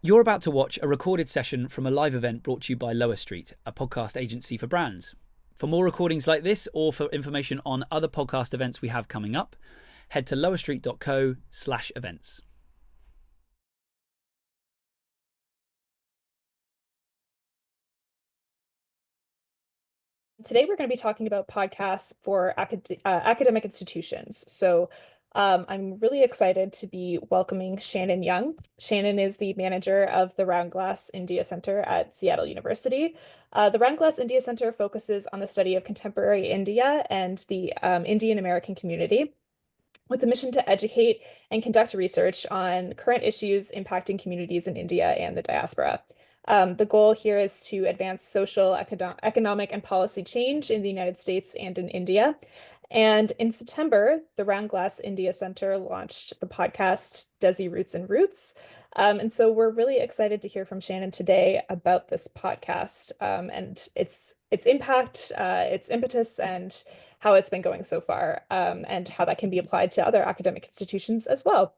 You're about to watch a recorded session from a live event brought to you by Lower Street, a podcast agency for brands. For more recordings like this or for information on other podcast events we have coming up, head to lowerstreet.co/events. Today, we're going to be talking about podcasts for academic institutions. So I'm really excited to be welcoming Shannon Young. Shannon is the manager of the Roundglass India Centre at Seattle University. The Roundglass India Centre focuses on the study of contemporary India and the Indian American community, with a mission to educate and conduct research on current issues impacting communities in India and the diaspora. The goal here is to advance social, economic, and policy change in the United States and in India. And in September, the Roundglass India Centre launched the podcast Desi Roots and Roots. And so we're really excited to hear from Shannon today about this podcast and its impact, its impetus, and how it's been going so far, and how that can be applied to other academic institutions as well.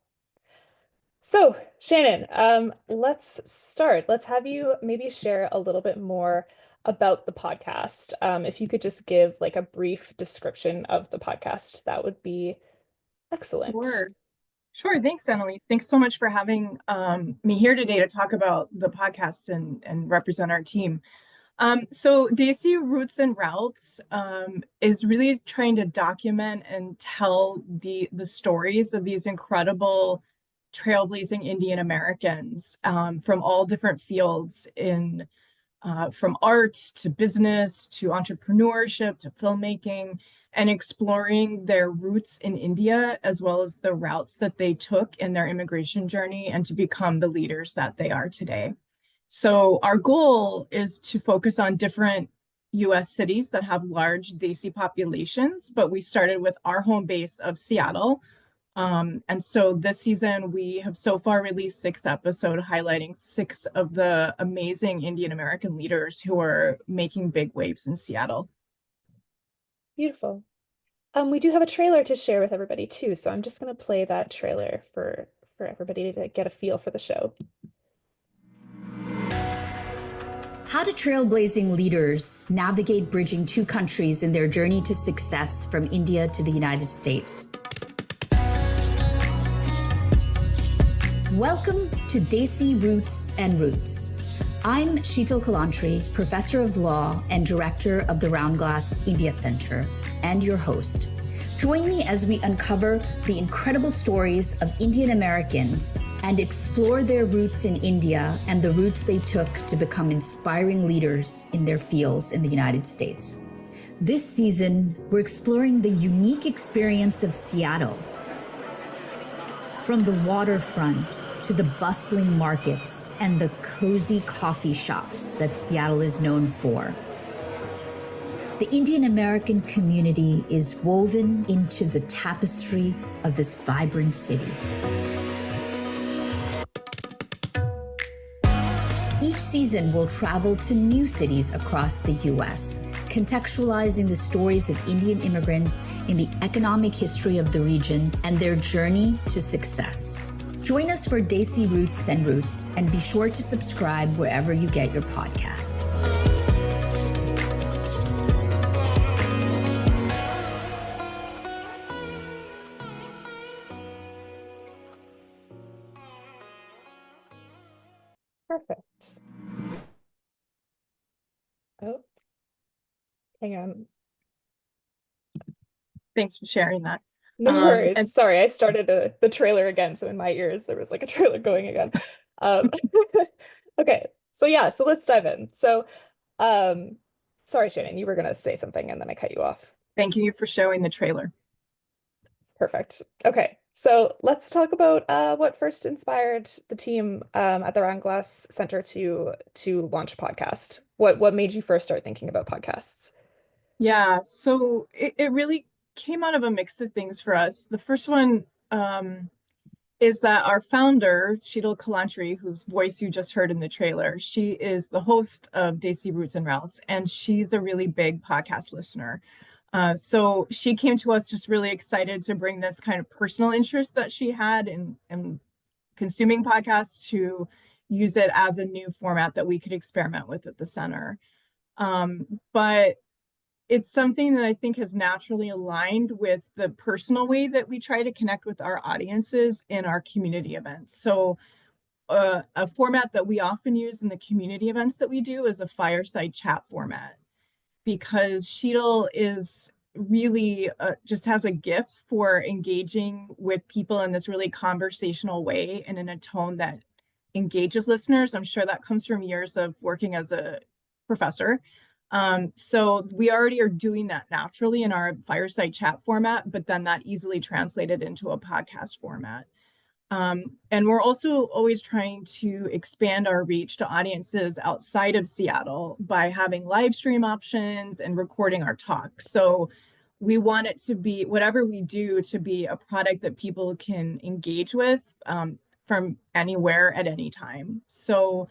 So, Shannon, let's start. Let's have you maybe share a little bit more about the podcast. If you could just give like a brief description of the podcast, that would be excellent. Sure. Thanks, Annalise. Thanks so much for having me here today to talk about the podcast and represent our team. So Desi Roots and Routes is really trying to document and tell the stories of these incredible trailblazing Indian Americans from all different fields from art to business to entrepreneurship to filmmaking, and exploring their roots in India as well as the routes that they took in their immigration journey and to become the leaders that they are today. So our goal is to focus on different US cities that have large Desi populations, but we started with our home base of Seattle. And so this season, we have so far released 6 episodes highlighting 6 of the amazing Indian American leaders who are making big waves in Seattle. Beautiful. We do have a trailer to share with everybody too, so I'm just going to play that trailer for everybody to get a feel for the show. How do trailblazing leaders navigate bridging 2 countries in their journey to success from India to the United States? Welcome to Desi Roots and Roots. I'm Sheetal Kalantri, Professor of Law and Director of the Roundglass India Centre, and your host. Join me as we uncover the incredible stories of Indian Americans and explore their roots in India and the routes they took to become inspiring leaders in their fields in the United States. This season, we're exploring the unique experience of Seattle. From the waterfront to the bustling markets and the cozy coffee shops that Seattle is known for, the Indian American community is woven into the tapestry of this vibrant city. Each season, we'll travel to new cities across the U.S., contextualizing the stories of Indian immigrants in the economic history of the region and their journey to success. Join us for Desi Roots and Roots, and be sure to subscribe wherever you get your podcasts. Perfect. Oh, hang on. Thanks for sharing that. No worries. Sorry, I started the trailer again, so in my ears there was like a trailer going again. Okay, so let's dive in. So, sorry, Shannon, you were gonna say something and then I cut you off. Thank you for showing the trailer. Perfect. Okay, so let's talk about what first inspired the team at the Roundglass Centre to launch a podcast. What made you first start thinking about podcasts? Yeah, so it really came out of a mix of things for us. The first one is that our founder, Sheetal Kalantri, whose voice you just heard in the trailer, she is the host of Desi Roots and Routes, and she's a really big podcast listener. So she came to us just really excited to bring this kind of personal interest that she had in consuming podcasts to use it as a new format that we could experiment with at the center. But it's something that I think has naturally aligned with the personal way that we try to connect with our audiences in our community events. So a format that we often use in the community events that we do is a fireside chat format, because Sheetal is really just has a gift for engaging with people in this really conversational way and in a tone that engages listeners. I'm sure that comes from years of working as a professor. So we already are doing that naturally in our fireside chat format, but then that easily translated into a podcast format. And we're also always trying to expand our reach to audiences outside of Seattle by having live stream options and recording our talks. So we want it to be, whatever we do, to be a product that people can engage with from anywhere at any time. So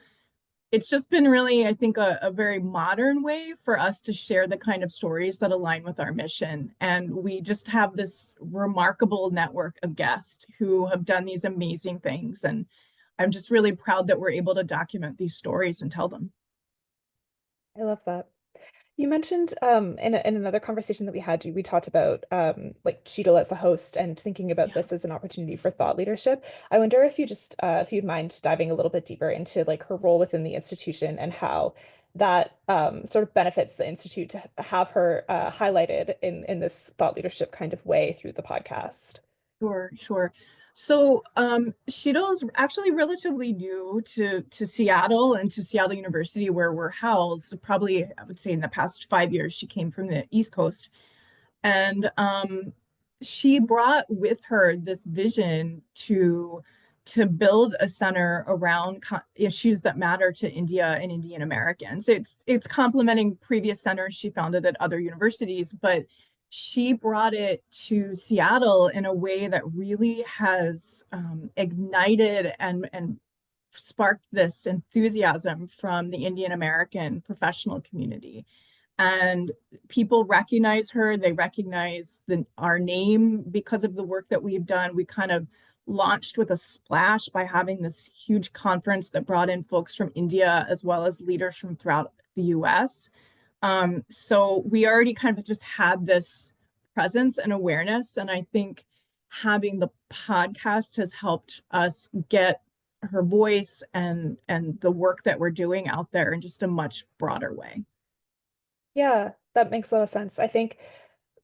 it's just been really, I think, a very modern way for us to share the kind of stories that align with our mission. And we just have this remarkable network of guests who have done these amazing things. And I'm just really proud that we're able to document these stories and tell them. I love that. You mentioned in another conversation that we had, we talked about like Sheetal as the host and thinking about this as an opportunity for thought leadership. I wonder if you just if you'd mind diving a little bit deeper into like her role within the institution and how that sort of benefits the institute to have her highlighted in this thought leadership kind of way through the podcast. Sure. So Sheetal's actually relatively new to Seattle and to Seattle University, where we're housed. Probably, I would say in the past 5 years, she came from the East Coast. And she brought with her this vision to build a center around issues that matter to India and Indian Americans. It's complementing previous centers she founded at other universities, but she brought it to Seattle in a way that really has ignited and sparked this enthusiasm from the Indian American professional community. And people recognize her, they recognize our name because of the work that we've done. We kind of launched with a splash by having this huge conference that brought in folks from India as well as leaders from throughout the US. So we already kind of just had this presence and awareness. And I think having the podcast has helped us get her voice and the work that we're doing out there in just a much broader way. Yeah, that makes a lot of sense. I think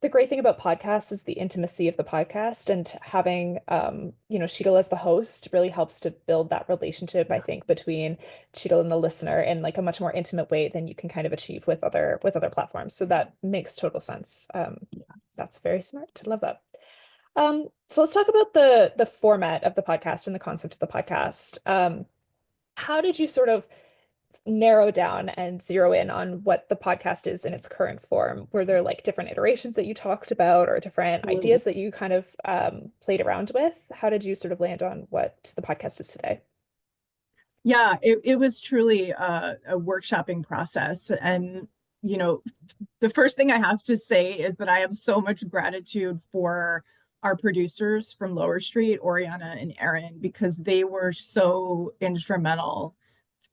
the great thing about podcasts is the intimacy of the podcast, and having Sheetal as the host really helps to build that relationship, I think, between Sheetal and the listener in like a much more intimate way than you can kind of achieve with other platforms. So that makes total sense. That's very smart. I love that. So let's talk about the format of the podcast and the concept of the podcast. How did you sort of narrow down and zero in on what the podcast is in its current form? Were there like different iterations that you talked about or different ideas that you kind of played around with? How did you sort of land on what the podcast is today? Yeah, it was truly a workshopping process. And, the first thing I have to say is that I have so much gratitude for our producers from Lower Street, Oriana and Aaron, because they were so instrumental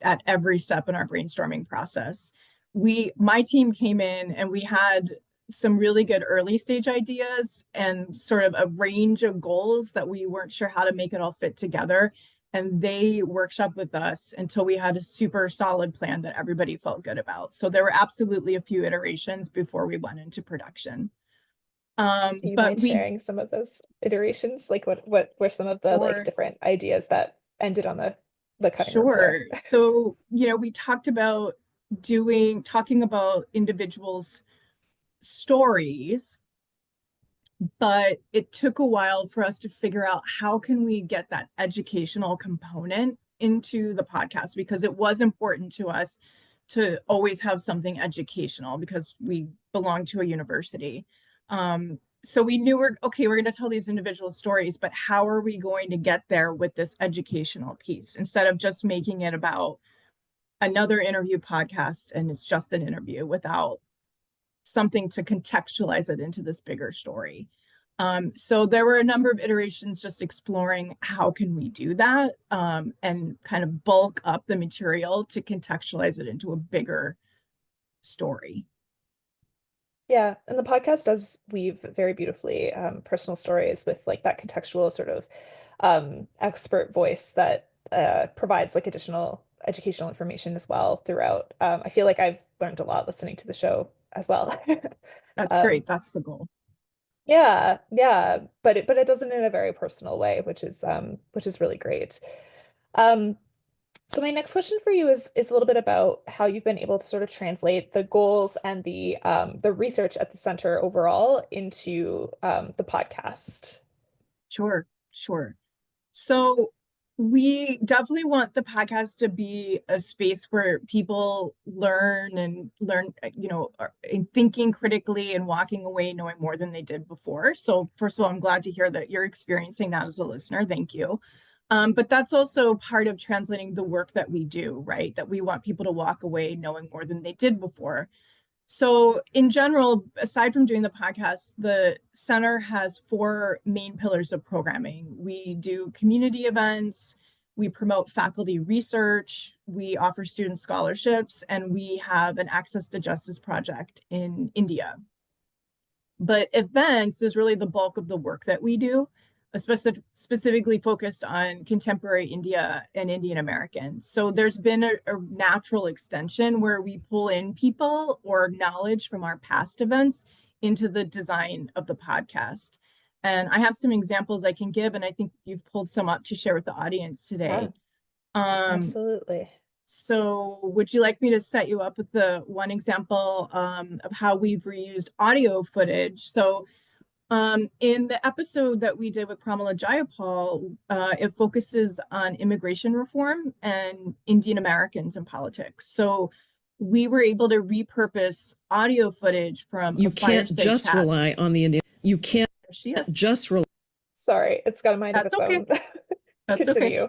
at every step in our brainstorming process. My team came in and we had some really good early stage ideas and sort of a range of goals that we weren't sure how to make it all fit together. And they workshopped with us until we had a super solid plan that everybody felt good about. So there were absolutely a few iterations before we went into production. Do you mind sharing some of those iterations? Like what were some of the like different ideas that ended on the cutting room floor? Sure. So, we talked about talking about individuals' stories, but it took a while for us to figure out how can we get that educational component into the podcast, because it was important to us to always have something educational because we belong to a university. So we knew we're going to tell these individual stories, but how are we going to get there with this educational piece instead of just making it about another interview podcast and it's just an interview without something to contextualize it into this bigger story. So there were a number of iterations just exploring how can we do that, and kind of bulk up the material to contextualize it into a bigger story. Yeah, and the podcast does weave very beautifully personal stories with like that contextual sort of expert voice that provides like additional educational information as well throughout. I feel like I've learned a lot listening to the show as well. That's Um, great. That's the goal. yeah, yeah, but it does it in a very personal way, which is really great. Um, so my next question for you is a little bit about how you've been able to sort of translate the goals and the research at the center overall into the podcast. Sure, sure. So we definitely want the podcast to be a space where people learn, in thinking critically and walking away knowing more than they did before. So first of all, I'm glad to hear that you're experiencing that as a listener. Thank you. But that's also part of translating the work that we do, right? That we want people to walk away knowing more than they did before. So in general, aside from doing the podcast, the center has 4 main pillars of programming. We do community events, we promote faculty research, we offer student scholarships, and we have an Access to Justice project in India. But events is really the bulk of the work that we do, specifically focused on contemporary India and Indian Americans. So there's been a natural extension where we pull in people or knowledge from our past events into the design of the podcast. And I have some examples I can give, and I think you've pulled some up to share with the audience today. Absolutely. So would you like me to set you up with the one example of how we've reused audio footage? So in the episode that we did with Pramila Jayapal, it focuses on immigration reform and Indian Americans in politics. So we were able to repurpose audio footage from You a can't fireside just chat. rely on the Indian. You can't She is. just rely. Sorry, it's got a mind of That's its okay. own. That's okay. Continue.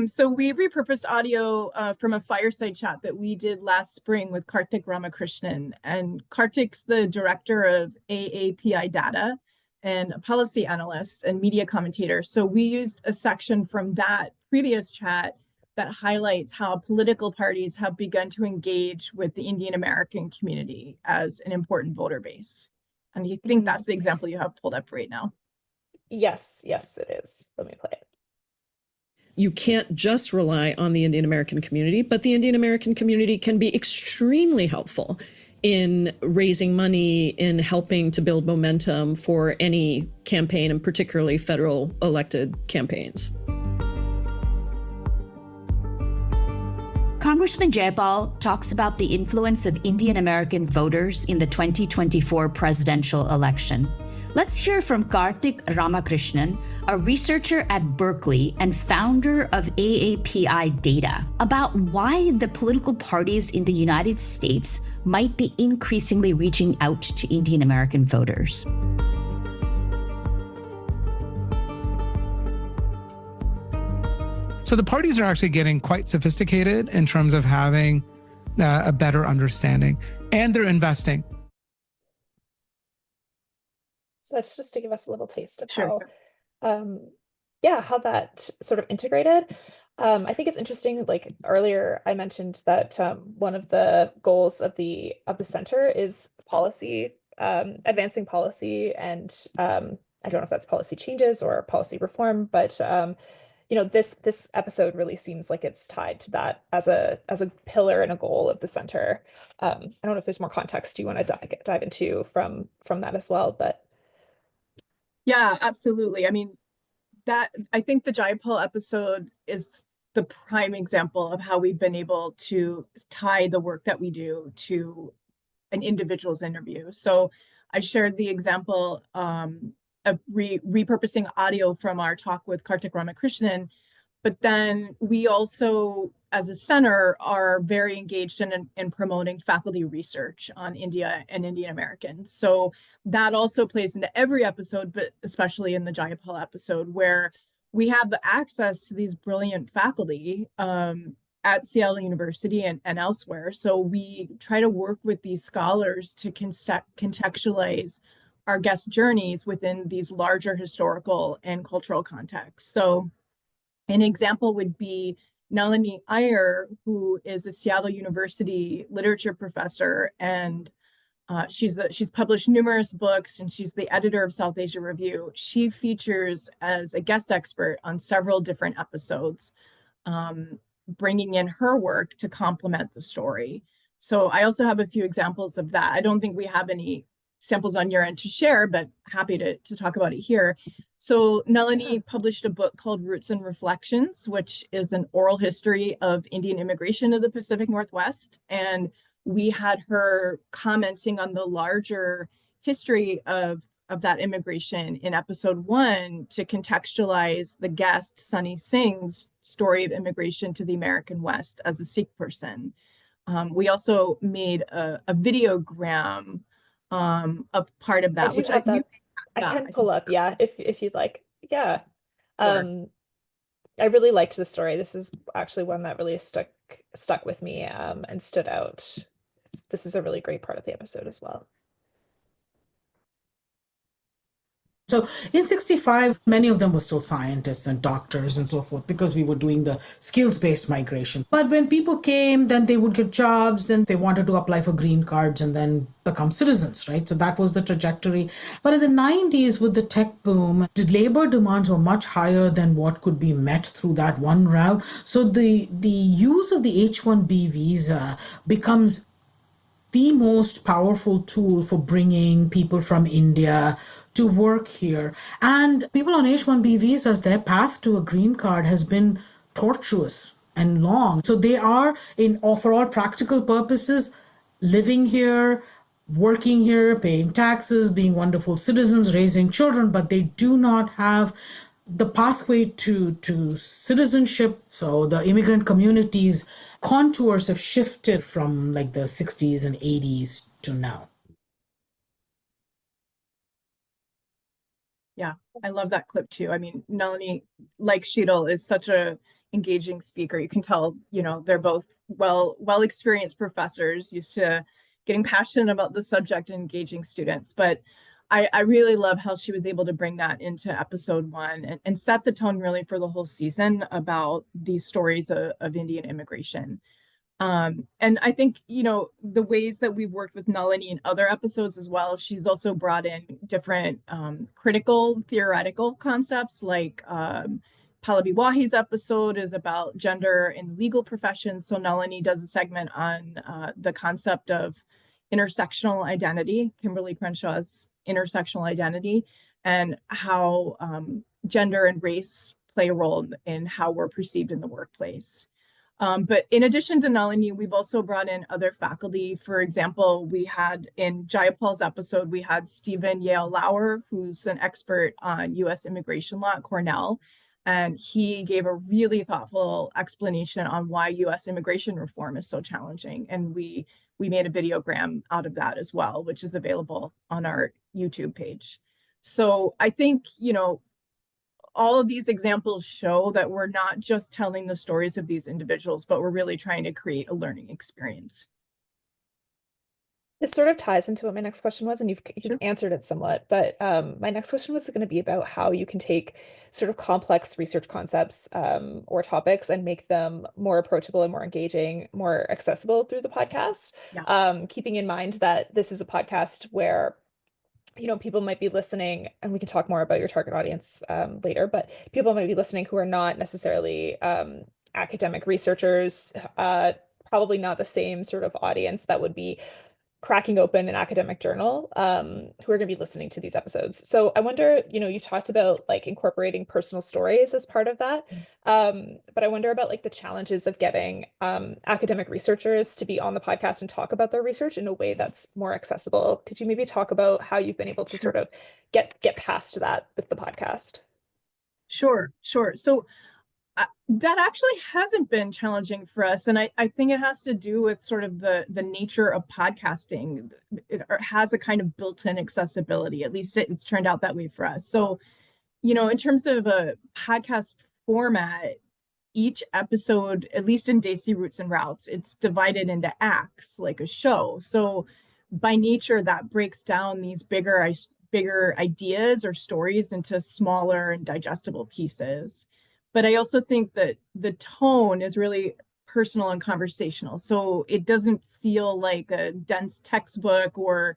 So we repurposed audio from a fireside chat that we did last spring with Karthik Ramakrishnan. And Karthik's the director of AAPI Data and a policy analyst and media commentator. So we used a section from that previous chat that highlights how political parties have begun to engage with the Indian American community as an important voter base. And I think that's the example you have pulled up right now. Yes, it is. Let me play it. You can't just rely on the Indian American community, but the Indian American community can be extremely helpful in raising money, in helping to build momentum for any campaign, and particularly federal elected campaigns. Congressman Jayapal talks about the influence of Indian American voters in the 2024 presidential election. Let's hear from Karthik Ramakrishnan, a researcher at Berkeley and founder of AAPI Data, about why the political parties in the United States might be increasingly reaching out to Indian American voters. So the parties are actually getting quite sophisticated in terms of having a better understanding, and they're investing. So that's just to give us a little taste of Sure. how that sort of integrated. I think it's interesting, like earlier I mentioned that one of the goals of the center is policy, advancing policy, and I don't know if that's policy changes or policy reform, but this episode really seems like it's tied to that as a pillar and a goal of the center. I don't know if there's more context you want to dive into from that as well, but Yeah, absolutely. I mean, I think the Jayapal episode is the prime example of how we've been able to tie the work that we do to an individual's interview. So I shared the example of repurposing audio from our talk with Karthik Ramakrishnan, but then we also, as a center, are very engaged in promoting faculty research on India and Indian Americans. So that also plays into every episode, but especially in the Jayapal episode, where we have the access to these brilliant faculty at Seattle University and elsewhere. So we try to work with these scholars to contextualize our guest journeys within these larger historical and cultural contexts. So an example would be Nalini Iyer, who is a Seattle University literature professor, and she's published numerous books, and she's the editor of South Asia Review. She features as a guest expert on several different episodes, bringing in her work to complement the story. So I also have a few examples of that. I don't think we have any samples on your end to share, but happy to talk about it here. So Nalini published a book called Roots and Reflections, which is an oral history of Indian immigration to the Pacific Northwest. And we had her commenting on the larger history of that immigration in episode 1 to contextualize the guest Sunny Singh's story of immigration to the American West as a Sikh person. We also made a videogram of part of that, which I can pull up, yeah, if you'd like. Yeah. Sure. I really liked the story. This is actually one that really stuck with me and stood out. This is a really great part of the episode as well. So in 65, many of them were still scientists and doctors and so forth because we were doing the skills-based migration. But when people came, then they would get jobs, then they wanted to apply for green cards and then become citizens, right? So that was the trajectory. But in the 90s, with the tech boom, the labor demands were much higher than what could be met through that one route. So the use of the H-1B visa becomes the most powerful tool for bringing people from India to work here. And people on H-1B visas, their path to a green card has been tortuous and long. So they are, for all practical purposes, living here, working here, paying taxes, being wonderful citizens, raising children, but they do not have the pathway to citizenship. So the immigrant community's contours have shifted from like the 60s and 80s to now. Yeah, I love that clip too. I mean, Nalini, like Sheetal, is such a engaging speaker. You can tell, they're both well experienced professors used to getting passionate about the subject and engaging students. But I really love how she was able to bring that into episode 1 and set the tone really for the whole season about these stories of Indian immigration. And I think, the ways that we've worked with Nalini in other episodes as well, she's also brought in different critical theoretical concepts, like Pallavi Wahi's episode is about gender in legal professions. So Nalini does a segment on the concept of intersectional identity, Kimberly Crenshaw's intersectional identity, and how gender and race play a role in how we're perceived in the workplace. But in addition to Nalini, we've also brought in other faculty. For example, we had in Jayapal's episode, we had Stephen Yale Lauer, who's an expert on US immigration law at Cornell. And he gave a really thoughtful explanation on why US immigration reform is so challenging. And we made a videogram out of that as well, which is available on our YouTube page. So I think, all of these examples show that we're not just telling the stories of these individuals, but we're really trying to create a learning experience. This sort of ties into what my next question was, and you've Sure. answered it somewhat, but my next question was going to be about how you can take sort of complex research concepts or topics and make them more approachable and more engaging, more accessible through the podcast. Yeah. Keeping in mind that this is a podcast where people might be listening, and we can talk more about your target audience later, but people might be listening who are not necessarily academic researchers, probably not the same sort of audience that would be cracking open an academic journal, who are going to be listening to these episodes. So I wonder, you've talked about like incorporating personal stories as part of that. But I wonder about like the challenges of getting academic researchers to be on the podcast and talk about their research in a way that's more accessible. Could you maybe talk about how you've been able to sort of get past that with the podcast? Sure. So that actually hasn't been challenging for us. And I think it has to do with sort of the nature of podcasting. It has a kind of built-in accessibility. At least it's turned out that way for us. So, in terms of a podcast format, each episode, at least in Desi Roots and Routes, it's divided into acts like a show. So by nature, that breaks down these bigger bigger ideas or stories into smaller and digestible pieces. But I also think that the tone is really personal and conversational. So it doesn't feel like a dense textbook or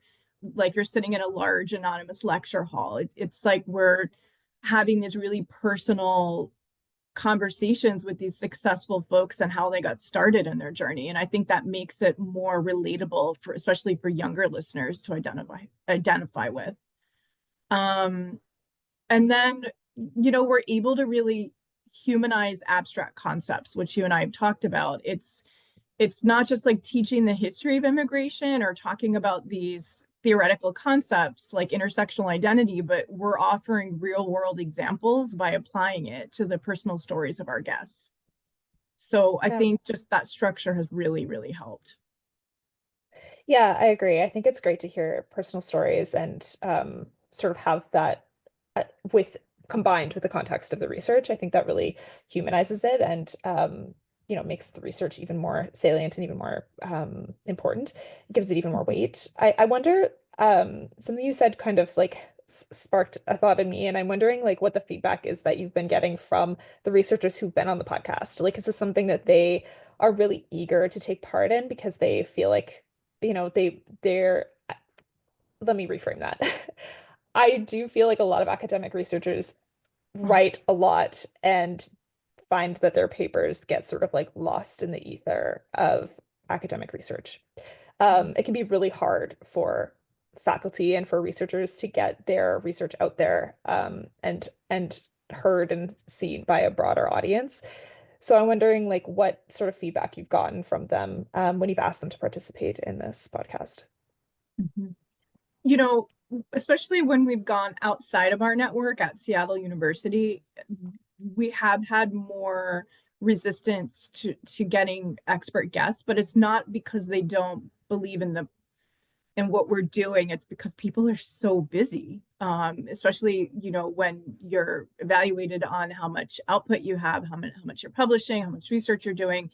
like you're sitting in a large anonymous lecture hall. It's like we're having these really personal conversations with these successful folks and how they got started in their journey. And I think that makes it more relatable for, especially for younger listeners to identify with. And then, we're able to really humanize abstract concepts, which you and I have talked about. It's not just like teaching the history of immigration or talking about these theoretical concepts like intersectional identity, but we're offering real world examples by applying it to the personal stories of our guests. So I think just that structure has really, really helped. Yeah, I agree. I think it's great to hear personal stories and sort of have that with combined with the context of the research. I think that really humanizes it and makes the research even more salient and even more important. It gives it even more weight. I wonder, something you said kind of like sparked a thought in me, and I'm wondering like what the feedback is that you've been getting from the researchers who've been on the podcast. Like, is this something that they are really eager to take part in because they feel like, they're, let me reframe that. I do feel like a lot of academic researchers write a lot and find that their papers get sort of like lost in the ether of academic research. It can be really hard for faculty and for researchers to get their research out there and heard and seen by a broader audience. So I'm wondering like what sort of feedback you've gotten from them when you've asked them to participate in this podcast. Mm-hmm. Especially when we've gone outside of our network at Seattle University, we have had more resistance to getting expert guests, but it's not because they don't believe in what we're doing. It's because people are so busy, especially when you're evaluated on how much output you have, how much you're publishing, how much research you're doing.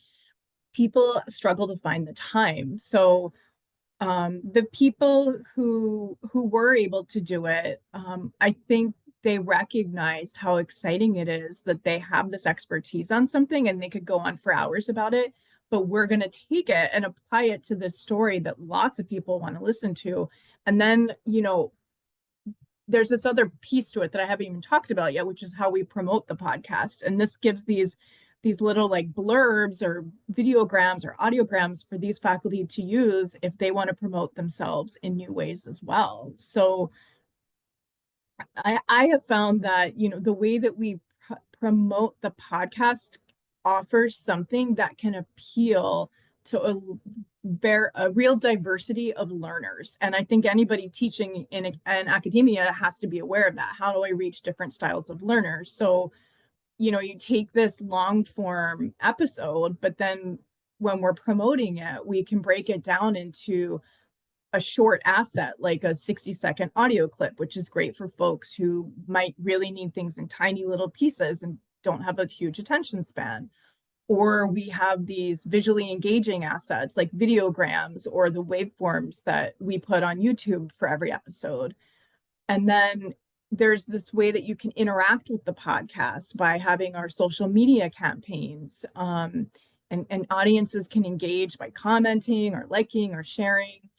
People struggle to find the time. So the people who were able to do it, I think they recognized how exciting it is that they have this expertise on something and they could go on for hours about it, but we're going to take it and apply it to this story that lots of people want to listen to. And then, there's this other piece to it that I haven't even talked about yet, which is how we promote the podcast. And this gives these little like blurbs or videograms or audiograms for these faculty to use if they want to promote themselves in new ways as well. So I have found that, the way that we promote the podcast offers something that can appeal to a real diversity of learners. And I think anybody teaching in academia has to be aware of that. How do I reach different styles of learners? So you take this long form episode, but then when we're promoting it, we can break it down into a short asset, like a 60-second audio clip, which is great for folks who might really need things in tiny little pieces and don't have a huge attention span. Or we have these visually engaging assets like videograms or the waveforms that we put on YouTube for every episode. And then there's this way that you can interact with the podcast by having our social media campaigns, and audiences can engage by commenting or liking or sharing.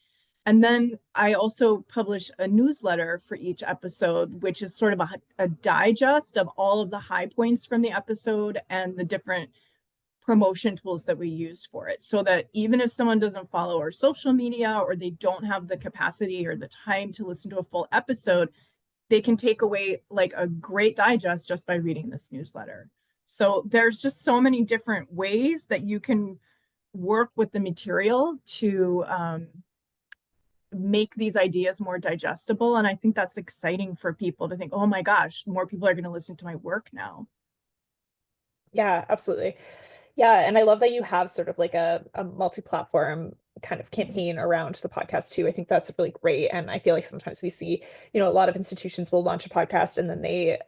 And then I also publish a newsletter for each episode, which is sort of a digest of all of the high points from the episode and the different promotion tools that we use for it, so that even if someone doesn't follow our social media or they don't have the capacity or the time to listen to a full episode, they can take away like a great digest just by reading this newsletter. So there's just so many different ways that you can work with the material to make these ideas more digestible. And I think that's exciting for people to think, oh my gosh, more people are going to listen to my work now. Yeah, absolutely. Yeah, and I love that you have sort of like a multi-platform kind of campaign around the podcast too. I think that's really great. And I feel like sometimes we see, a lot of institutions will launch a podcast and then they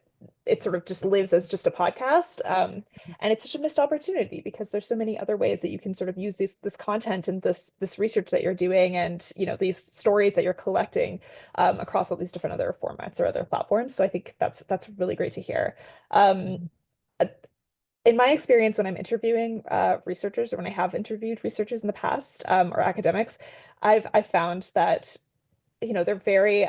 it sort of just lives as just a podcast. And it's such a missed opportunity because there's so many other ways that you can sort of use this content and this research that you're doing and, you know, these stories that you're collecting across all these different other formats or other platforms. So I think that's really great to hear. Uh, in my experience, when I'm interviewing researchers or when I have interviewed researchers in the past or academics, I've found that, you know, they're very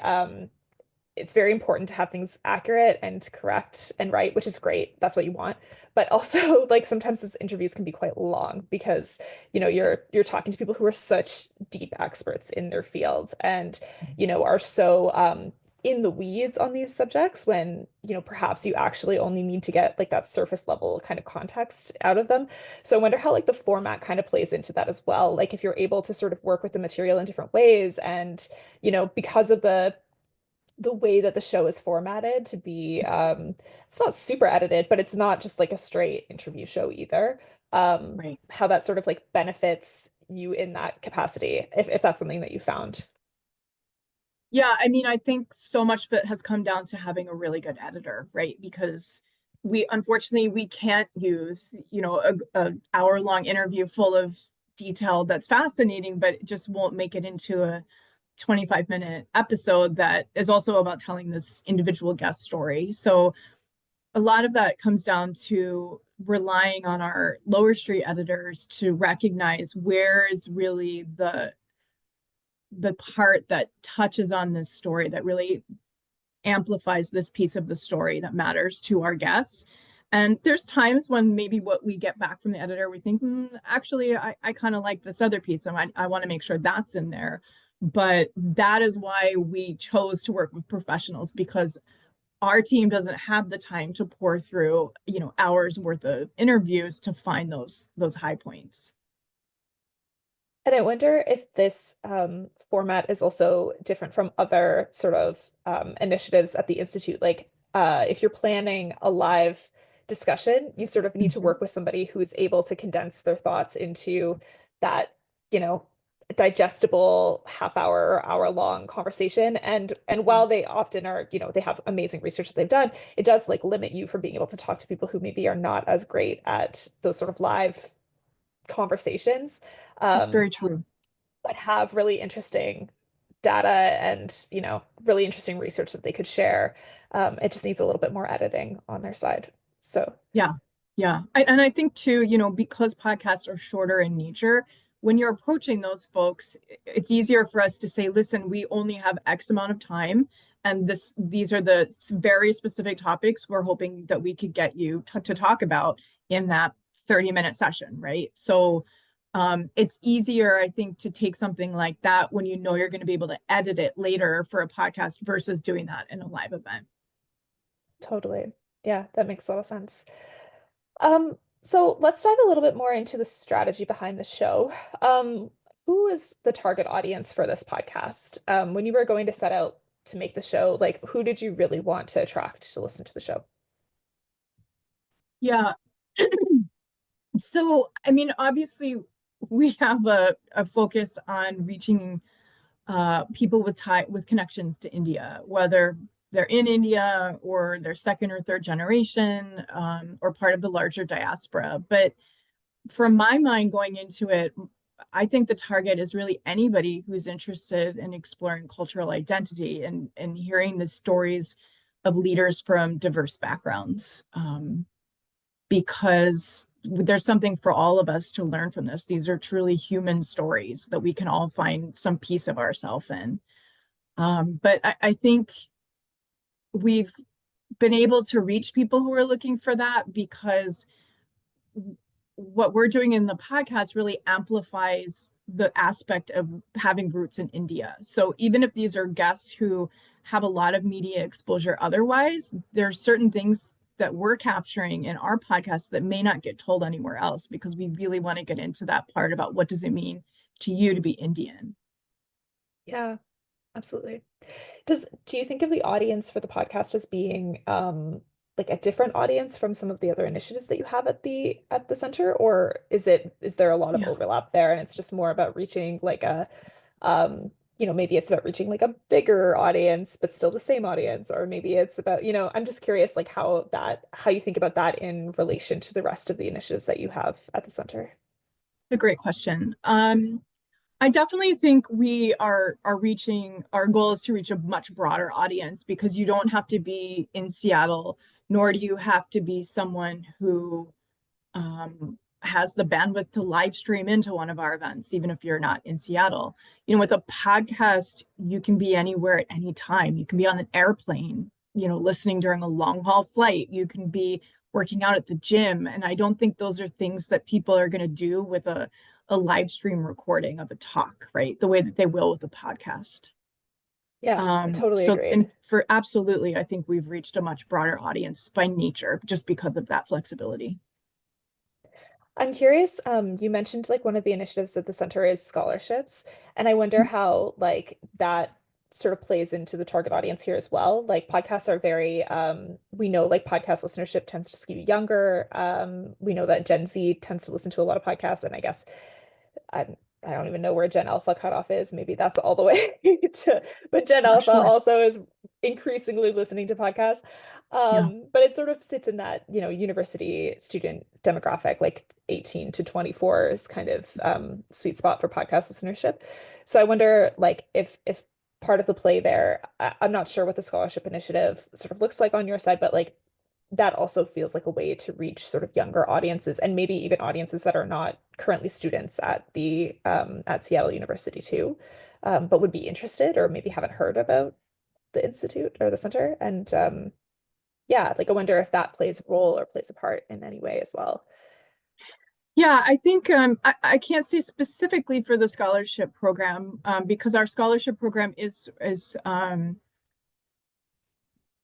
it's very important to have things accurate and correct and right, which is great. That's what you want. But also, like sometimes those interviews can be quite long because, you know, you're talking to people who are such deep experts in their field and, you know, are so in the weeds on these subjects when, you know, perhaps you actually only need to get like that surface level kind of context out of them. So I wonder how like the format kind of plays into that as well. Like if you're able to sort of work with the material in different ways and, you know, because of the way that the show is formatted to be it's not super edited, but it's not just like a straight interview show either. Right. How that sort of like benefits you in that capacity, if that's something that you found. Yeah, I mean, I think so much of it has come down to having a really good editor, right? Because we unfortunately we can't use, you know, a hour-long interview full of detail that's fascinating, but it just won't make it into a 25-minute episode that is also about telling this individual guest story. So a lot of that comes down to relying on our lower street editors to recognize where is really the part that touches on this story that really amplifies this piece of the story that matters to our guests. And there's times when maybe what we get back from the editor, we think, actually, I kind of like this other piece and I want to make sure that's in there. But that is why we chose to work with professionals, because our team doesn't have the time to pour through, you know, hours worth of interviews to find those high points. And I wonder if this format is also different from other sort of initiatives at the Institute. Like if you're planning a live discussion, you sort of need to work with somebody who is able to condense their thoughts into that, you know, digestible half hour or hour long conversation. And while they often are, you know, they have amazing research that they've done, it does like limit you from being able to talk to people who maybe are not as great at those sort of live conversations. That's Um, very true. but have really interesting data and, you know, really interesting research that they could share. It just needs a little bit more editing on their side. So Yeah. Yeah. And I think too, you know, because podcasts are shorter in nature, when you're approaching those folks, it's easier for us to say, listen, we only have X amount of time. And these are the very specific topics we're hoping that we could get you to talk about in that 30-minute session, right? So it's easier, I think, to take something like that when you know you're going to be able to edit it later for a podcast versus doing that in a live event. totally. Yeah, that makes a lot of sense. So let's dive a little bit more into the strategy behind the show. Who is the target audience for this podcast? When you were going to set out to make the show, like who did you really want to attract to listen to the show? Yeah. So, I mean, obviously, we have a focus on reaching people with connections to India, whether they're in India or they're second or third generation or part of the larger diaspora. But from my mind going into it, I think the target is really anybody who's interested in exploring cultural identity and hearing the stories of leaders from diverse backgrounds. Because there's something for all of us to learn from this. These are truly human stories that we can all find some piece of ourselves in. But I think we've been able to reach people who are looking for that because what we're doing in the podcast really amplifies the aspect of having roots in India. So even if these are guests who have a lot of media exposure otherwise, there are certain things that we're capturing in our podcast that may not get told anywhere else because we really want to get into that part about what does it mean to you to be Indian. Yeah, absolutely. Do you think of the audience for the podcast as being like a different audience from some of the other initiatives that you have at the center, or is there a lot of Yeah. overlap there and it's just more about reaching like a maybe it's about reaching like a bigger audience, but still the same audience, or maybe it's about, I'm just curious like how you think about that in relation to the rest of the initiatives that you have at the center. A great question. I definitely think we are reaching, our goal is to reach a much broader audience, because you don't have to be in Seattle, nor do you have to be someone who has the bandwidth to live stream into one of our events, even if you're not in Seattle. With a podcast, you can be anywhere at any time. You can be on an airplane, listening during a long haul flight. You can be working out at the gym. And I don't think those are things that people are going to do with a live stream recording of a talk, right? The way that they will with a podcast. Yeah, I totally So, agree. and for absolutely, I think we've reached a much broader audience by nature, just because of that flexibility. I'm curious, you mentioned like one of the initiatives at the center is scholarships, and I wonder how like that sort of plays into the target audience here as well. Like podcasts are very, we know like podcast listenership tends to skew younger. We know that Gen Z tends to listen to a lot of podcasts, and I guess I don't even know where Gen Alpha cutoff is. Maybe that's all the way to, but Gen Not Alpha sure. also is increasingly listening to podcasts. Yeah. But it sort of sits in that, university student demographic, like 18 to 24 is kind of sweet spot for podcast listenership. So I wonder like if part of the play there, I'm not sure what the scholarship initiative sort of looks like on your side, but like that also feels like a way to reach sort of younger audiences, and maybe even audiences that are not currently students at Seattle University too, but would be interested or maybe haven't heard about the institute or the center. And yeah, like I wonder if that plays a role or plays a part in any way as well. Yeah, I think I can't say specifically for the scholarship program, because our scholarship program is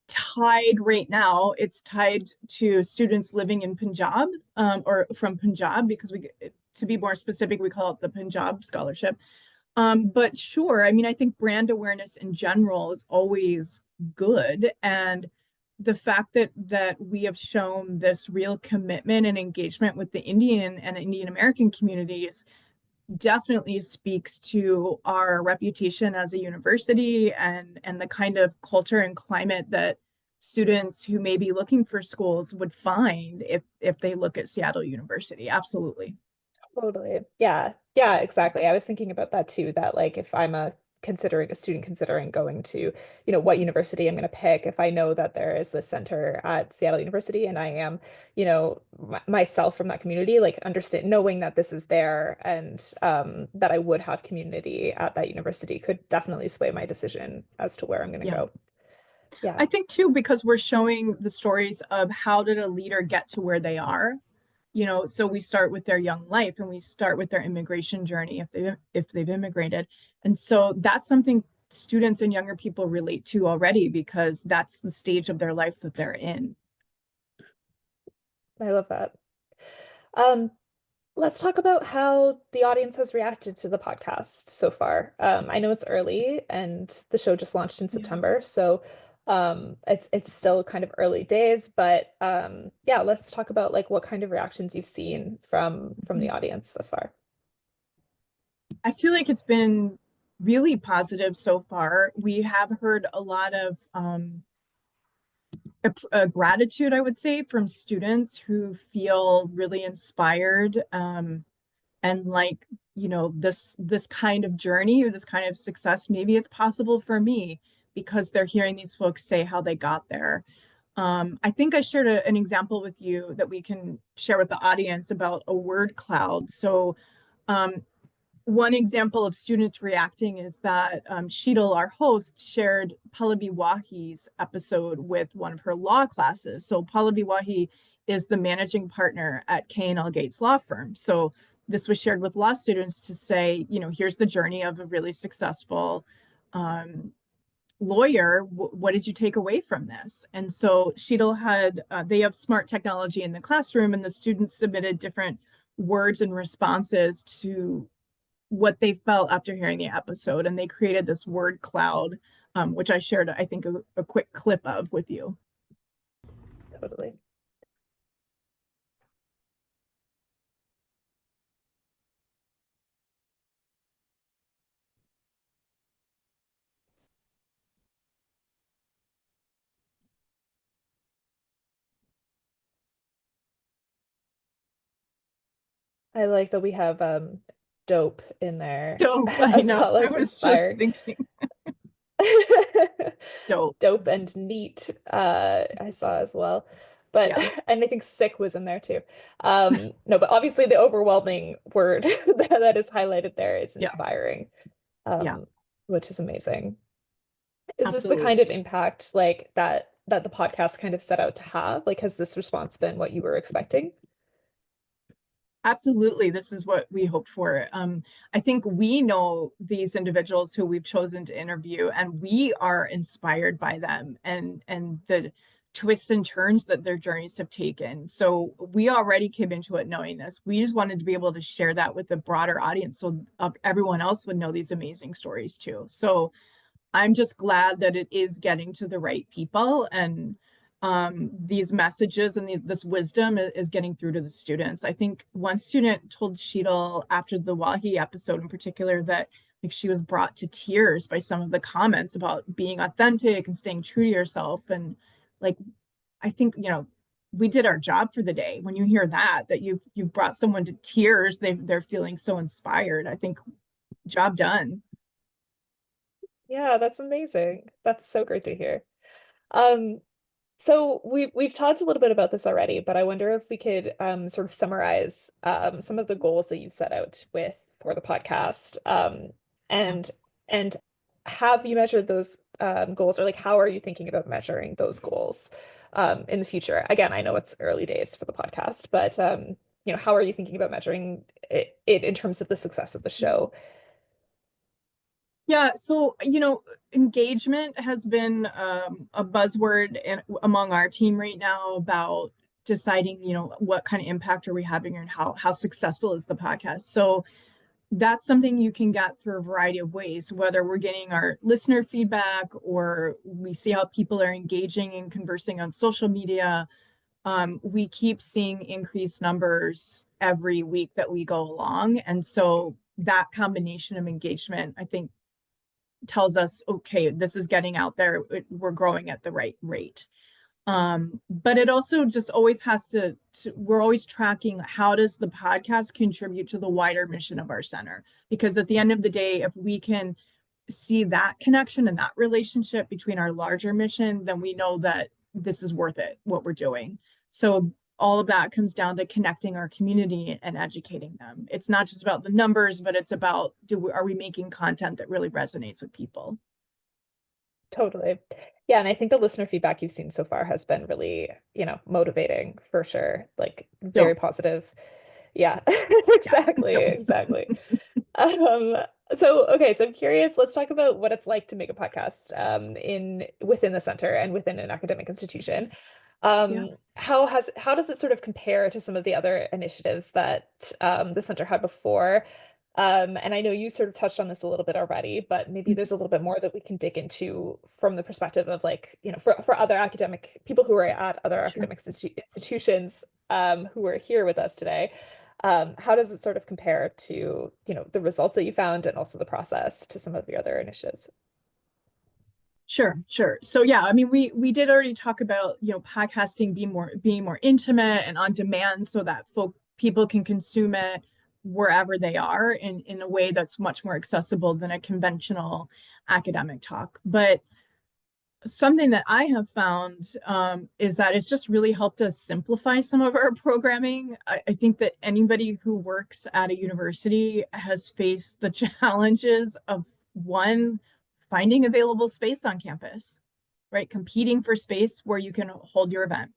tied right now. It's tied to students living in Punjab, or from Punjab, because to be more specific, we call it the Punjab Scholarship. But sure, I mean, I think brand awareness in general is always good, and the fact that we have shown this real commitment and engagement with the Indian and Indian American communities definitely speaks to our reputation as a university, and the kind of culture and climate that students who may be looking for schools would find if they look at Seattle University. Absolutely. Totally. Yeah. Yeah, exactly. I was thinking about that too, that like if I'm a student considering going to, what university I'm going to pick, if I know that there is this center at Seattle University and I am, myself from that community, like knowing that this is there and that I would have community at that university could definitely sway my decision as to where I'm going to Yeah. go. Yeah. I think too, because we're showing the stories of how did a leader get to where they are. So we start with their young life, and we start with their immigration journey if they've immigrated. And so that's something students and younger people relate to already, because that's the stage of their life that they're in. I love that. Let's talk about how the audience has reacted to the podcast so far. I know it's early and the show just launched in September, so it's still kind of early days, but yeah, let's talk about like what kind of reactions you've seen from the audience thus far. I feel like it's been really positive so far. We have heard a lot of gratitude, I would say, from students who feel really inspired, and like, this kind of journey or this kind of success, maybe it's possible for me, because they're hearing these folks say how they got there. I think I shared an example with you that we can share with the audience about a word cloud. So one example of students reacting is that Sheetal, our host, shared Pallavi Wahi's episode with one of her law classes. So Pallavi Wahi is the managing partner at K&L Gates law firm. So this was shared with law students to say, here's the journey of a really successful lawyer. What did you take away from this? And so Sheetal had, they have smart technology in the classroom, and the students submitted different words and responses to what they felt after hearing the episode, and they created this word cloud, which I shared, I think, a quick clip of with you. Totally. I like that we have dope in there Dope, I as know. well I as was just inspiring. thinking dope. Dope and neat, I saw as well. But Yeah, and I think sick was in there too. No, but obviously the overwhelming word that is highlighted there is yeah, inspiring, yeah, um, which is amazing. Is this the absolutely. kind of impact like that the podcast kind of set out to have? Like, has this response been what you were expecting? Absolutely. This is what we hoped for. I think we know these individuals who we've chosen to interview, and we are inspired by them and the twists and turns that their journeys have taken. So we already came into it knowing this. We just wanted to be able to share that with the broader audience so everyone else would know these amazing stories too. So I'm just glad that it is getting to the right people, and these messages and this wisdom is getting through to the students. I think one student told Sheetal after the Wahi episode in particular that like she was brought to tears by some of the comments about being authentic and staying true to yourself. And like, I think, we did our job for the day. When you hear that you've brought someone to tears, they're feeling so inspired. I think job done. Yeah, that's amazing. That's so great to hear. Um, So we've talked a little bit about this already, but I wonder if we could sort of summarize some of the goals that you set out with for the podcast, Yeah. and and have you measured those goals, or like how are you thinking about measuring those goals in the future? Again, I know it's early days for the podcast, but how are you thinking about measuring it in terms of the success of the show? Yeah, so engagement has been a buzzword among our team right now about deciding, what kind of impact are we having and how successful is the podcast. So that's something you can get through a variety of ways, whether we're getting our listener feedback or we see how people are engaging and conversing on social media. We keep seeing increased numbers every week that we go along, and so that combination of engagement, I think, tells us, okay, this is getting out there, we're growing at the right rate. But it also just always has we're always tracking how does the podcast contribute to the wider mission of our center, because at the end of the day, if we can see that connection and that relationship between our larger mission, then we know that this is worth it, what we're doing. So all of that comes down to connecting our community and educating them. It's not just about the numbers, but it's about are we making content that really resonates with people? Totally. Yeah, and I think the listener feedback you've seen so far has been really, motivating for sure. Like very Dope. positive. Yeah, Yeah. exactly, Dope. exactly. Um, so okay, so I'm curious, let's talk about what it's like to make a podcast in within the center and within an academic institution. Yeah. How does it sort of compare to some of the other initiatives that the center had before? And I know you sort of touched on this a little bit already, but maybe there's a little bit more that we can dig into from the perspective of like, for other academic people who are at other Sure. academic institutions who are here with us today. How does it sort of compare to, the results that you found and also the process to some of the other initiatives? Sure, sure. So yeah, I mean, we did already talk about, podcasting being more intimate and on demand so that people can consume it wherever they are in a way that's much more accessible than a conventional academic talk. But something that I have found is that it's just really helped us simplify some of our programming. I think that anybody who works at a university has faced the challenges of one, finding available space on campus, right? Competing for space where you can hold your event,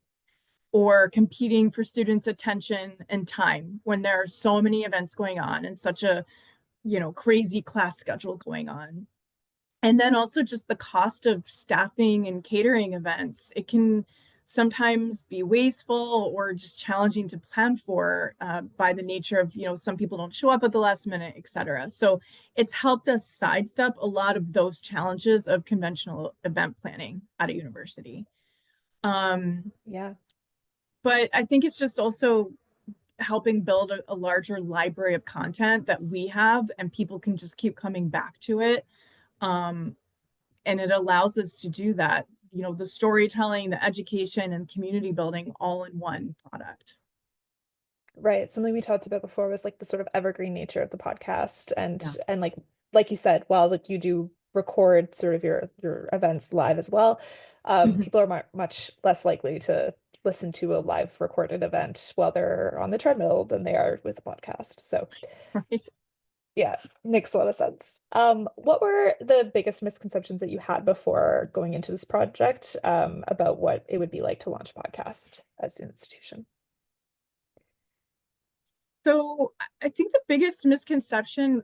or competing for students' attention and time when there are so many events going on and such a, crazy class schedule going on. And then also just the cost of staffing and catering events. It can sometimes be wasteful or just challenging to plan for by the nature of, some people don't show up at the last minute, et cetera. So it's helped us sidestep a lot of those challenges of conventional event planning at a university. Yeah. But I think it's just also helping build a larger library of content that we have, and people can just keep coming back to it. Um, and it allows us to do that, the storytelling, the education, and community building all in one product. Right. Something we talked about before was like the sort of evergreen nature of the podcast Yeah. and like you said, while like you do record sort of your events live as well, people are much less likely to listen to a live recorded event while they're on the treadmill than they are with a podcast. So Right. yeah, makes a lot of sense. What were the biggest misconceptions that you had before going into this project, about what it would be like to launch a podcast as an institution? So I think the biggest misconception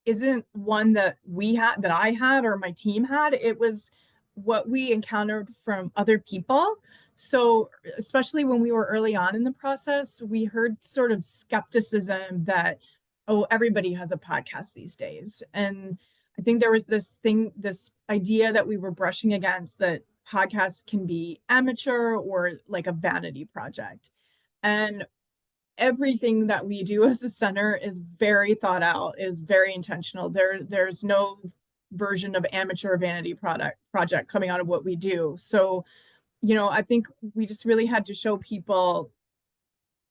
isn't one that I had or my team had. It was what we encountered from other people. So especially when we were early on in the process, we heard sort of skepticism that, oh, everybody has a podcast these days. And I think there was this idea that we were brushing against, that podcasts can be amateur or like a vanity project. And everything that we do as a center is very thought out, is very intentional. There's no version of amateur vanity project coming out of what we do. So, I think we just really had to show people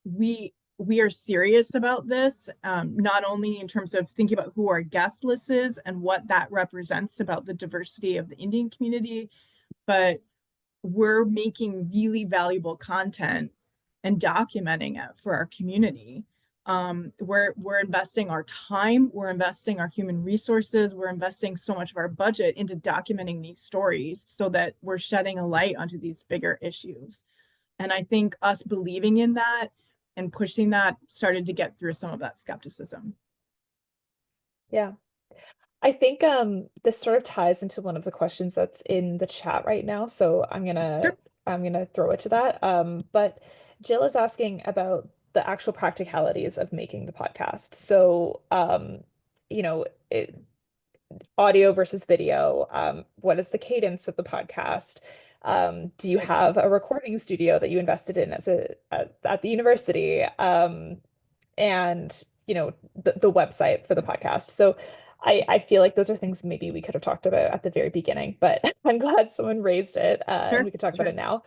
we are serious about this, not only in terms of thinking about who our guest list is and what that represents about the diversity of the Indian community, but we're making really valuable content and documenting it for our community. We're investing our time, we're investing our human resources, we're investing so much of our budget into documenting these stories so that we're shedding a light onto these bigger issues. And I think us believing in that and pushing that started to get through some of that skepticism. Yeah. I think this sort of ties into one of the questions that's in the chat right now. So Sure. I'm gonna throw it to that. But Jill is asking about the actual practicalities of making the podcast. So you know, audio versus video. What is the cadence of the podcast? Do you have a recording studio that you invested in as at the university? And the website for the podcast. So I feel like those are things maybe we could have talked about at the very beginning, but I'm glad someone raised it, and Sure. we could talk about Sure. it now.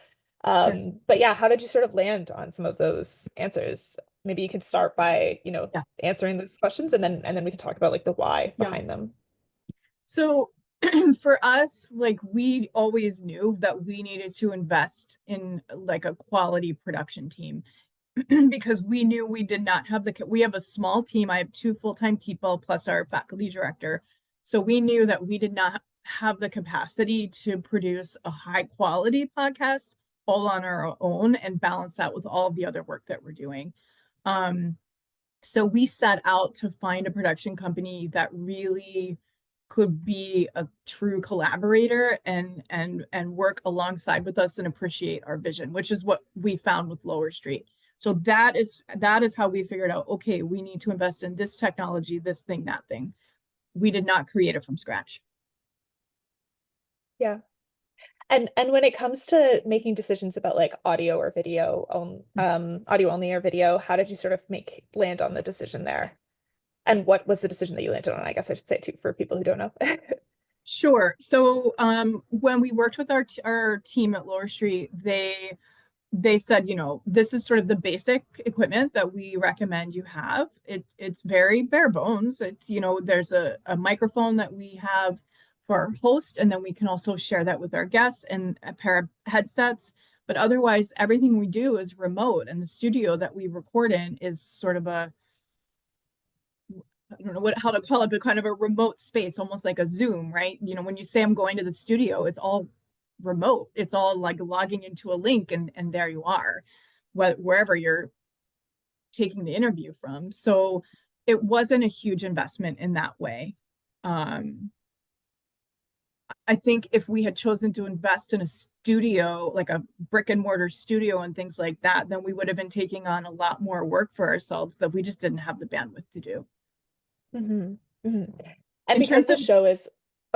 Sure. But yeah, how did you sort of land on some of those answers? Maybe you could start by, Yeah. answering those questions, and then we can talk about like the why Yeah. behind them. So for us, like, we always knew that we needed to invest in like a quality production team because we knew we did not have we have a small team. I have 2 full-time people plus our faculty director. So we knew that we did not have the capacity to produce a high quality podcast all on our own and balance that with all of the other work that we're doing. So we set out to find a production company that really could be a true collaborator and work alongside with us and appreciate our vision, which is what we found with Lower Street. So that is how we figured out, okay, we need to invest in this technology, this thing, that thing. We did not create it from scratch. Yeah. And when it comes to making decisions about like audio or video, audio only or video, how did you sort of land on the decision there? And what was the decision that you landed on? I guess I should say too, for people who don't know. Sure. So when we worked with our team at Lower Street, they said, this is sort of the basic equipment that we recommend you have. It's very bare bones. It's, there's a microphone that we have for our host, and then we can also share that with our guests and a pair of headsets. But otherwise, everything we do is remote, and the studio that we record in is sort of I don't know how to call it, but kind of a remote space, almost like a Zoom, right? When you say I'm going to the studio, it's all remote. It's all like logging into a link and there you are, wherever you're taking the interview from. So it wasn't a huge investment in that way. I think if we had chosen to invest in a studio, like a brick and mortar studio and things like that, then we would have been taking on a lot more work for ourselves that we just didn't have the bandwidth to do. And because the show is,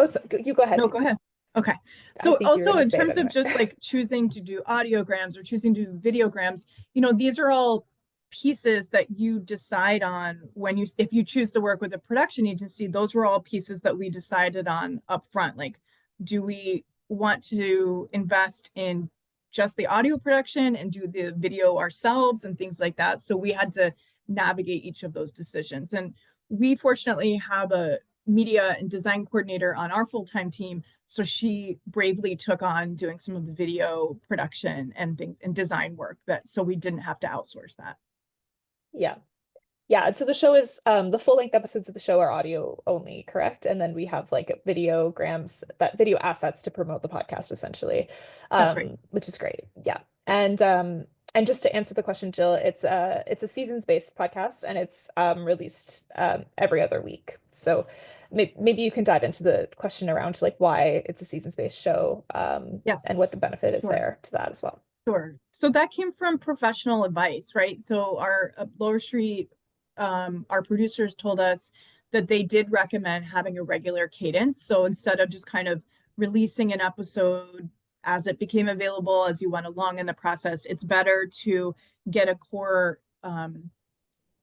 so you go ahead. No, go ahead. Okay. So also in terms of just like choosing to do audiograms or choosing to do videograms, these are all pieces that you decide on if you choose to work with a production agency. Those were all pieces that we decided on up front. Like, do we want to invest in just the audio production and do the video ourselves and things like that. So we had to navigate each of those decisions. And we fortunately have a media and design coordinator on our full-time team. So she bravely took on doing some of the video production and things and design work, so we didn't have to outsource that. Yeah. Yeah, and so the show is the full length episodes of the show are audio only, correct? And then we have like video assets to promote the podcast essentially. That's right. Which is great. Yeah. And just to answer the question, Jill, it's a seasons-based podcast and it's released every other week. So maybe you can dive into the question around like why it's a seasons-based show Yes. and what the benefit is Sure. there to that as well. Sure. So that came from professional advice, right? So our Lower Street, our producers told us that they did recommend having a regular cadence. So instead of just kind of releasing an episode as it became available as you went along in the process, it's better to get a core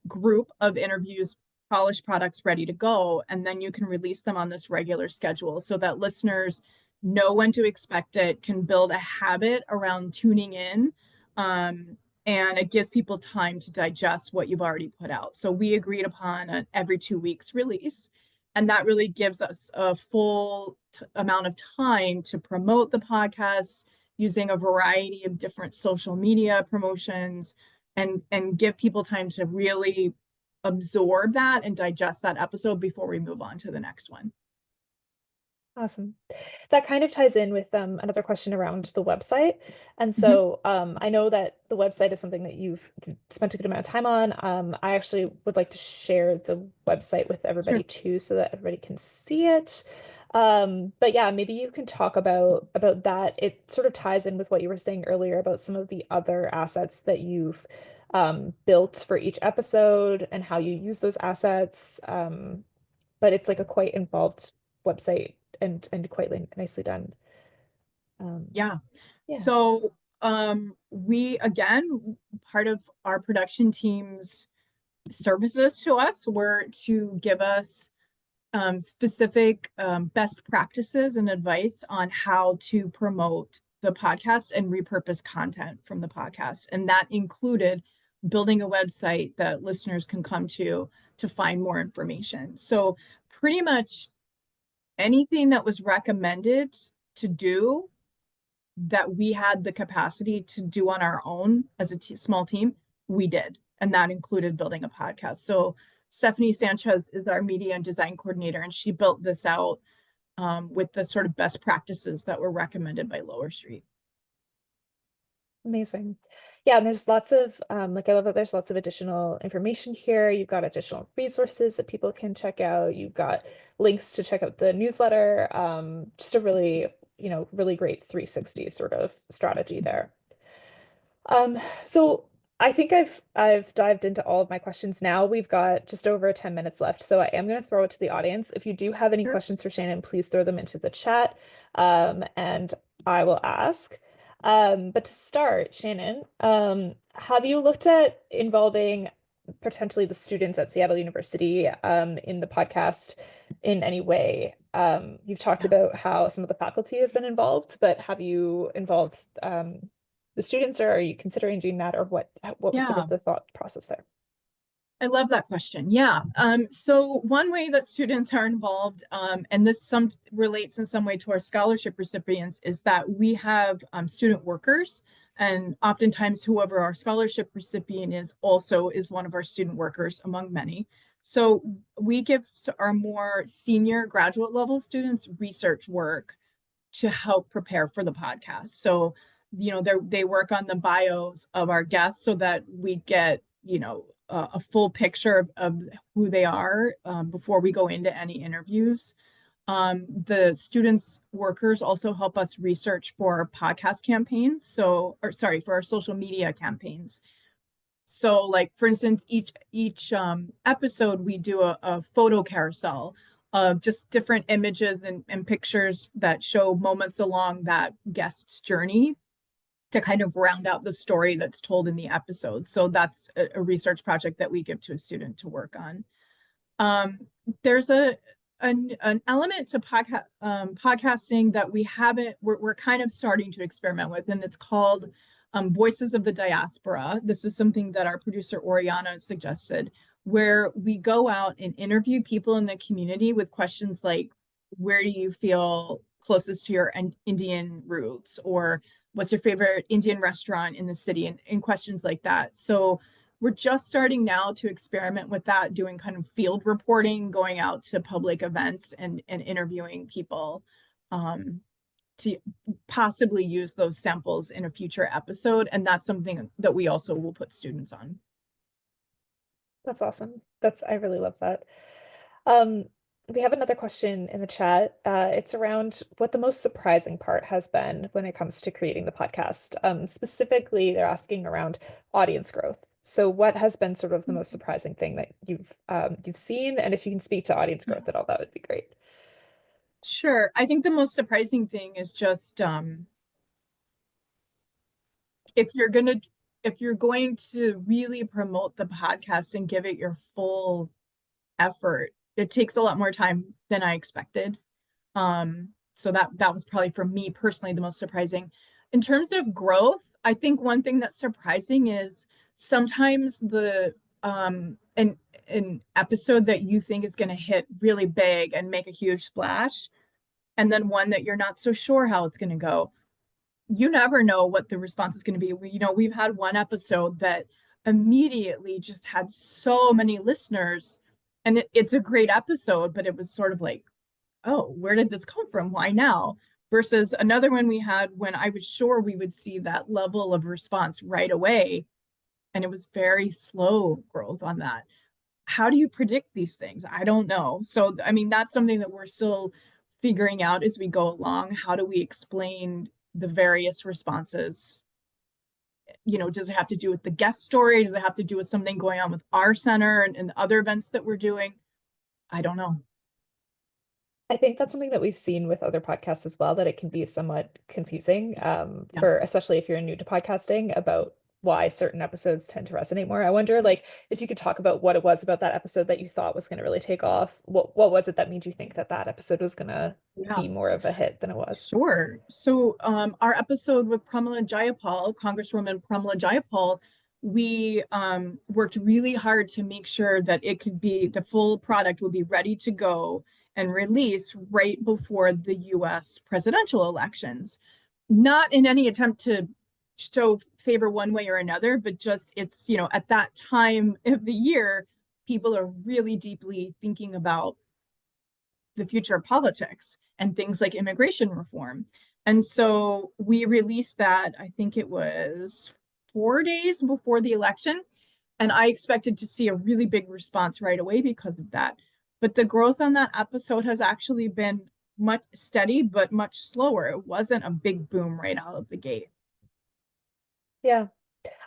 group of interviews, polished products ready to go, and then you can release them on this regular schedule so that listeners know when to expect it, can build a habit around tuning in, and it gives people time to digest what you've already put out. So we agreed upon an every 2 weeks release, and that really gives us a full amount of time to promote the podcast using a variety of different social media promotions and give people time to really absorb that and digest that episode before we move on to the next one. Awesome. That kind of ties in with another question around the website. And so I know that the website is something that you've spent a good amount of time on. I actually would like to share the website with everybody too, so that everybody can see it. But yeah, maybe you can talk about that. It sort of ties in with what you were saying earlier about some of the other assets that you've built for each episode and how you use those assets. But it's like a quite involved website and quite nicely done. Yeah. Yeah. So we, again, part of our production team's services to us were to give us specific best practices and advice on how to promote the podcast and repurpose content from the podcast. And that included building a website that listeners can come to find more information. So pretty much anything that was recommended to do that we had the capacity to do on our own as a small team, we did. And that included building a podcast. So Stephanie Sanchez is our media and design coordinator, and she built this out with the sort of best practices that were recommended by Lower Street. Amazing. Yeah, and there's lots of like I love that there's lots of additional information here. You've got additional resources that people can check out. You've got links to check out the newsletter. Just a really, really great 360 sort of strategy there. So I think I've dived into all of my questions now. We've got just over 10 minutes left, so I am going to throw it to the audience. If you do have any questions for Shannon, please throw them into the chat, and I will ask. But to start, Shannon, have you looked at involving potentially the students at Seattle University in the podcast in any way? You've talked about how some of the faculty has been involved, but have you involved the students, or are you considering doing that, or what was sort of the thought process there? I love that question. Yeah. So one way that students are involved, and this relates in some way to our scholarship recipients, is that we have student workers, and oftentimes whoever our scholarship recipient is also is one of our student workers among many. So we give our more senior graduate level students research work to help prepare for the podcast. So, they work on the bios of our guests so that we get, a full picture of who they are before we go into any interviews. The students workers also help us research for podcast campaigns. For our social media campaigns. So like, for instance, each episode, we do a photo carousel of just different images and pictures that show moments along that guest's journey to kind of round out the story that's told in the episode. So that's a research project that we give to a student to work on. There's an element to podcasting that we're kind of starting to experiment with, and it's called Voices of the Diaspora. This is something that our producer Oriana suggested, where we go out and interview people in the community with questions like, where do you feel closest to your Indian roots, or what's your favorite Indian restaurant in the city, and questions like that. So we're just starting now to experiment with that, doing kind of field reporting, going out to public events and interviewing people, to possibly use those samples in a future episode. And that's something that we also will put students on. That's awesome. I really love that. We have another question in the chat. It's around what the most surprising part has been when it comes to creating the podcast. Specifically, they're asking around audience growth. So what has been sort of the most surprising thing that you've seen? And if you can speak to audience growth at all, that would be great. Sure. I think the most surprising thing is just if you're going to really promote the podcast and give it your full effort, it takes a lot more time than I expected. So that was probably, for me personally, the most surprising. In terms of growth, I think one thing that's surprising is sometimes an episode that you think is going to hit really big and make a huge splash, and then one that you're not so sure how it's going to go. You never know what the response is going to be. We've had one episode that immediately just had so many listeners, and it's a great episode, but it was sort of like, oh, where did this come from? Why now? Versus another one we had when I was sure we would see that level of response right away, and it was very slow growth on that. How do you predict these things? I don't know. So, I mean, that's something that we're still figuring out as we go along. How do we explain the various responses? Does it have to do with the guest story? Does it have to do with something going on with our center and other events that we're doing? I don't know. I think that's something that we've seen with other podcasts as well, that it can be somewhat confusing, especially if you're new to podcasting, about why certain episodes tend to resonate more. I wonder, like, if you could talk about what it was about that episode that you thought was going to really take off. What was it that made you think that episode was going to be more of a hit than it was? Sure. So our episode with Pramila Jayapal, Congresswoman Pramila Jayapal, we worked really hard to make sure that the full product would be ready to go and release right before the US presidential elections. Not in any attempt to show favor one way or another, but just it's, at that time of the year, people are really deeply thinking about the future of politics and things like immigration reform. And so we released that, I think it was 4 days before the election. And I expected to see a really big response right away because of that. But the growth on that episode has actually been much steady, but much slower. It wasn't a big boom right out of the gate. Yeah,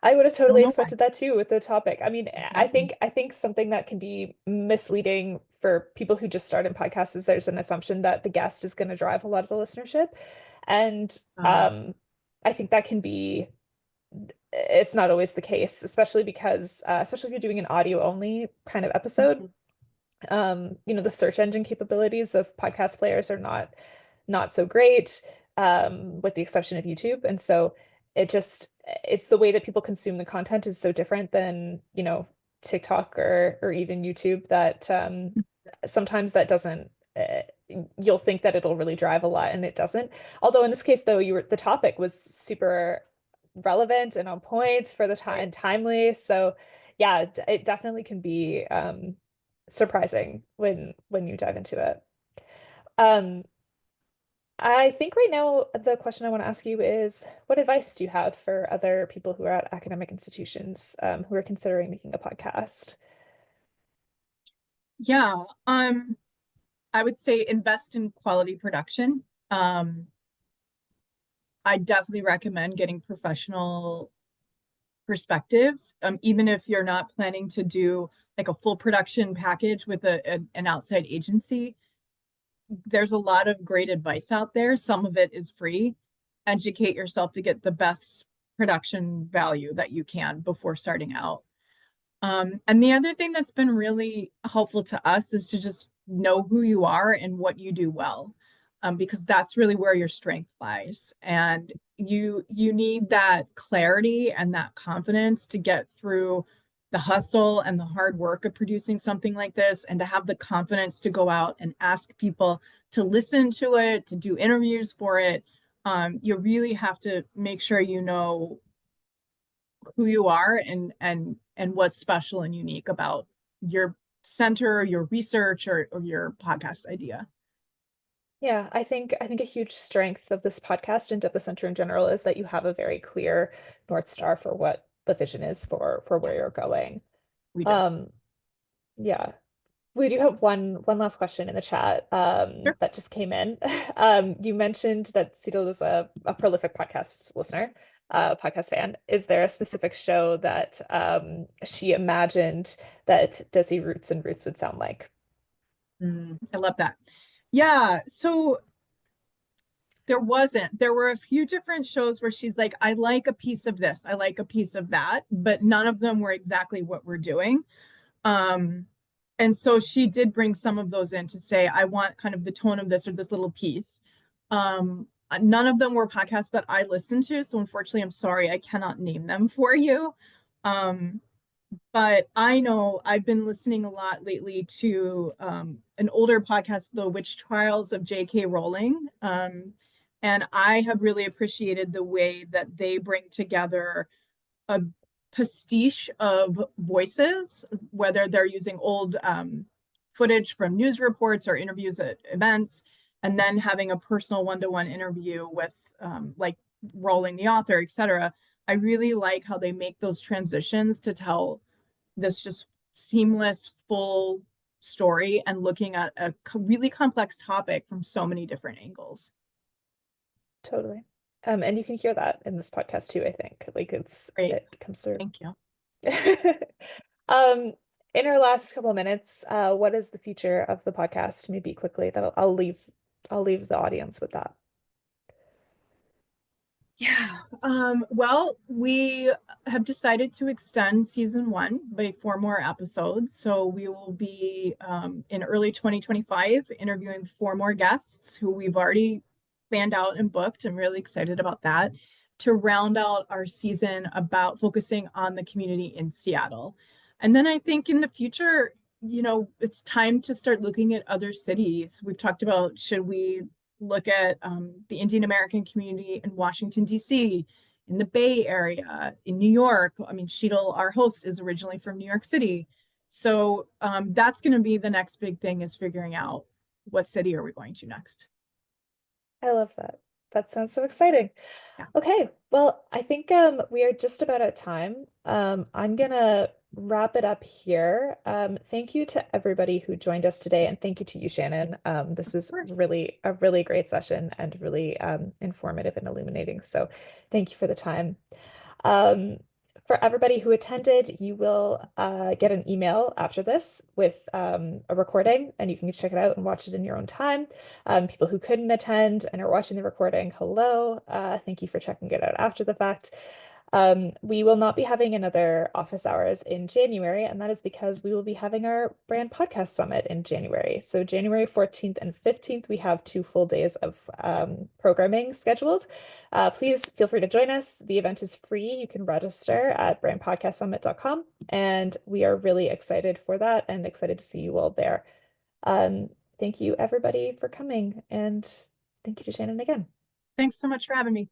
I would have totally expected that too with the topic. I mean, exactly. I think something that can be misleading for people who just start in podcasts is there's an assumption that the guest is going to drive a lot of the listenership. And I think that it's not always the case, especially because, especially if you're doing an audio only kind of episode. The search engine capabilities of podcast players are not so great, with the exception of YouTube. And so it's the way that people consume the content is so different than, TikTok or even YouTube, that sometimes that doesn't, you'll think that it'll really drive a lot, and it doesn't. Although in this case, though, the topic was super relevant and on point for the time and timely. So yeah, it definitely can be surprising when you dive into it. I think right now the question I want to ask you is, what advice do you have for other people who are at academic institutions, who are considering making a podcast? Yeah, I would say invest in quality production. I definitely recommend getting professional perspectives, even if you're not planning to do like a full production package with an outside agency. There's a lot of great advice out there. Some of it is free. Educate yourself to get the best production value that you can before starting out. And the other thing that's been really helpful to us is to just know who you are and what you do well, because that's really where your strength lies. And you need that clarity and that confidence to get through the hustle and the hard work of producing something like this, and to have the confidence to go out and ask people to listen to it, to do interviews for it. You really have to make sure you know who you are and what's special and unique about your center, your research, or your podcast idea. Yeah, I think a huge strength of this podcast and of the center in general is that you have a very clear North Star for what the vision is for where you're going. We do. Yeah. We do have one last question in the chat Sure. that just came in. You mentioned that Cedal is a prolific podcast listener, podcast fan. Is there a specific show that she imagined that Desi Roots and Roots would sound like? I love that. Yeah, so there were a few different shows where she's like, I like a piece of this, I like a piece of that, but none of them were exactly what we're doing. And so she did bring some of those in to say, I want kind of the tone of this or this little piece. None of them were podcasts that I listened to, so unfortunately, I'm sorry, I cannot name them for you. But I know I've been listening a lot lately to an older podcast, The Witch Trials of J.K. Rowling. And I have really appreciated the way that they bring together a pastiche of voices, whether they're using old footage from news reports or interviews at events, and then having a personal one-to-one interview with like Rowling, the author, etc. I really like how they make those transitions to tell this just seamless, full story and looking at a really complex topic from so many different angles. Totally. And you can hear that in this podcast too, I think. Like Great. it comes through. Thank you. In our last couple of minutes, what is the future of the podcast? Maybe quickly, that I'll leave the audience with that. Yeah. Well, we have decided to extend season 1 by 4 more episodes. So we will be in early 2025 interviewing 4 more guests who we've already planned out and booked. I'm really excited about that, to round out our season about focusing on the community in Seattle. And then I think in the future, it's time to start looking at other cities. We've talked about, should we look at the Indian American community in Washington, D.C., in the Bay Area, in New York. I mean, Sheetal, our host, is originally from New York City. So that's going to be the next big thing, is figuring out what city are we going to next. I love that. That sounds so exciting. Yeah. Okay, well, I think we are just about at time. I'm gonna wrap it up here. Thank you to everybody who joined us today, and thank you to you, Shannon. This was really a really great session and really informative and illuminating. So thank you for the time. For everybody who attended, you will get an email after this with a recording, and you can check it out and watch it in your own time. People who couldn't attend and are watching the recording, hello. Thank you for checking it out after the fact. We will not be having another office hours in January, and that is because we will be having our brand podcast summit in January. So January 14th and 15th, we have 2 full days of programming scheduled. Please feel free to join us. The event is free. You can register at brandpodcastsummit.com, and we are really excited for that and excited to see you all there. Thank you, everybody, for coming, and thank you to Shannon again. Thanks so much for having me.